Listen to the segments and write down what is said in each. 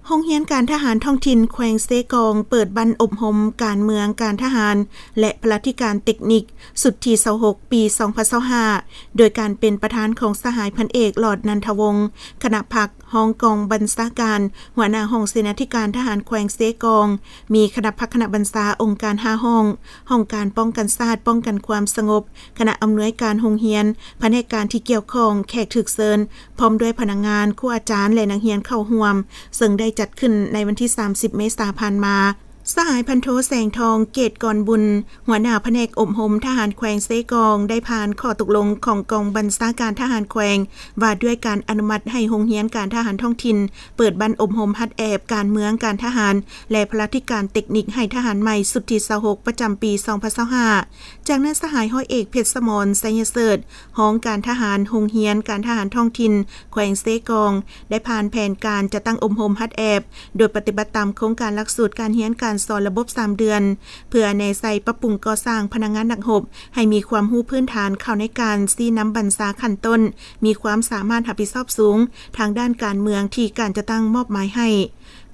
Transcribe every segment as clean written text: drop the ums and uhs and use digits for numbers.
โรงเรียนการทหารท้องถิ่นแขวงเซกองเปิดบั้นอบรมการเมืองการทหารและพลาธิการเทคนิคสุดที่26ปี2025โดยการเป็นประธานของสหายพันเอกหลอดนันทวงศ์คณะพักห้องกองบัญชาการหัวหน้าห้องเสนาธิการทหารแขวงเซกองมีคณะพักคณะบัญชาองค์การ5ห้องการป้องกันชาติป้องกันความสงบคณะอำนวยการโรงเรียนแผนกการที่เกี่ยวข้องแขกถึกเชิญพร้อมด้วยพนักงานครูอาจารย์และนักเรียนเข้าร่วมซึ่งได้จัดขึ้นในวันที่30เมษายนผ่านมาสหายพันโทแสงทองเกตกรบุญหัวหน้าแผนกอบรมทหารแขวงเซกองได้ผ่านข้อตกลงของกองบัญชาการทหารแขวงว่าด้วยการอนุมัติให้โรงเรียนการทหารท้องถิ่นเปิดบั้นอบรมฮัดแอบการเมืองการทหารและพลาธิการเทคนิคให้ทหารใหม่สุดที่26ประจำปี2025จากนั้นสหายห้อยเอกเพชรสมรไสยเสดห้องการทหารโรงเรียนการทหารท้องถิ่นแขวงเซกองได้ผ่านแผนการจะตั้งอบรมฮัดแอบโดยปฏิบัติตามโครงการหลักสูตรการเรียนการสอนระบบ3เดือนเพื่อในใส่ปรับปรุงก่อสร้างพนักงานนักรบให้มีความรู้พื้นฐานเข้าในการซี้นำบรรษาขั้นต้นมีความสามารถรับผิดชอบสูงทางด้านการเมืองที่การจะตั้งมอบหมายให้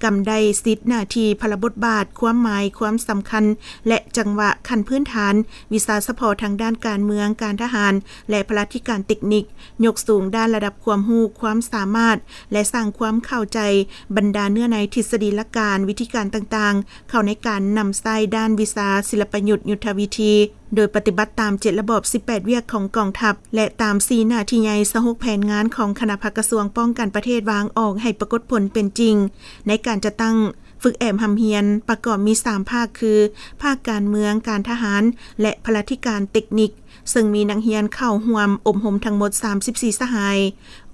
กำได้สิทธิหน้าที่พลบทบาทความหมายความสำคัญและจังหวะขั้นพื้นฐานวิชาเฉพาะทางด้านการเมืองการทหารและพลาธิการเทคนิคยกสูงด้านระดับความรู้ความสามารถและสร้างความเข้าใจบรรดาเนื้อในทฤษฎีหลักการวิธีการต่างๆเข้าในการนำใช้ด้านวิชาศิลปยุทธยุทธวิธีโดยปฏิบัติตาม7ระบบ18เวียกของกองทัพและตาม4หน้าที่ใหญ่26แผนงานของคณะกระทรวงป้องกันประเทศวางออกให้ปรากฏผลเป็นจริงในการจะตั้งฝึกแอมหำเฮียนประกอบมี3ภาคคือภาคการเมืองการทหารและพลาธิการเทคนิคซึ่งมีนักเรียนเข้าร่วมอบรมทั้งหมด34สหาย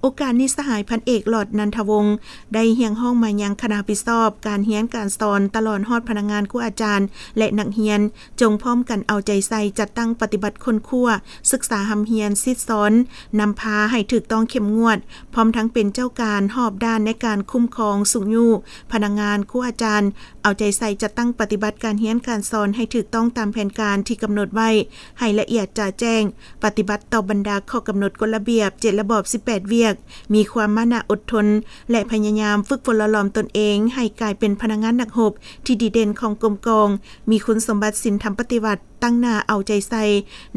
โอกาสนี้สหายพันเอกหลอดนันทวงศ์ได้เฮียงห้องมายังคณะรับผิดชอบการเรียนการสอนตลอดฮอดพนักงานครูอาจารย์และนักเรียนจงพร้อมกันเอาใจใส่จัดตั้งปฏิบัติค้นคว้าศึกษาหำเฮียนซิดสอนนำพาให้ถูกต้องเข้มงวดพร้อมทั้งเป็นเจ้าการหอบด้านในการคุ้มครองสุขอยู่พนักงานครูอาจารย์เอาใจใส่จัดตั้งปฏิบัติการเรียนการสอนให้ถูกต้องตามแผนการที่กำหนดไว้ให้ละเอียดจ่าแจ้งปฏิบัติต่อบรรดาข้อกำหนดกฎระเบียบ7ระบบ18เวียกมีความมานะอดทนและพยายามฝึกฝนหล่อหลอมตนเองให้กลายเป็นพนักงานนักรบที่ดีเด่นของกรมกองมีคุณสมบัติศีลธรรมปฏิบัติตั้งหน้าเอาใจใส่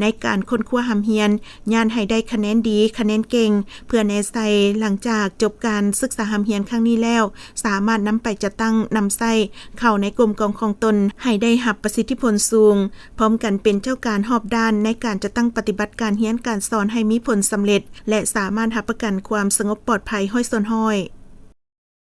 ในการค้นคว้าหำเฮียนย่านให้ได้คะแนนดีคะแนนเก่งเพื่อในใส่หลังจากจบการศึกษาหำเฮียนครั้งนี้แล้วสามารถนำไปจัดตั้งนำใส่เข้าในกรมกองของตนให้ได้รับประสิทธิผลสูงพร้อมกันเป็นเจ้าการหอบด้านในการจะตั้งปฏิบัติการเรียนการสอนให้มีผลสำเร็จและสามารถรับประกันความสงบปลอดภัยห้อยสนห้อย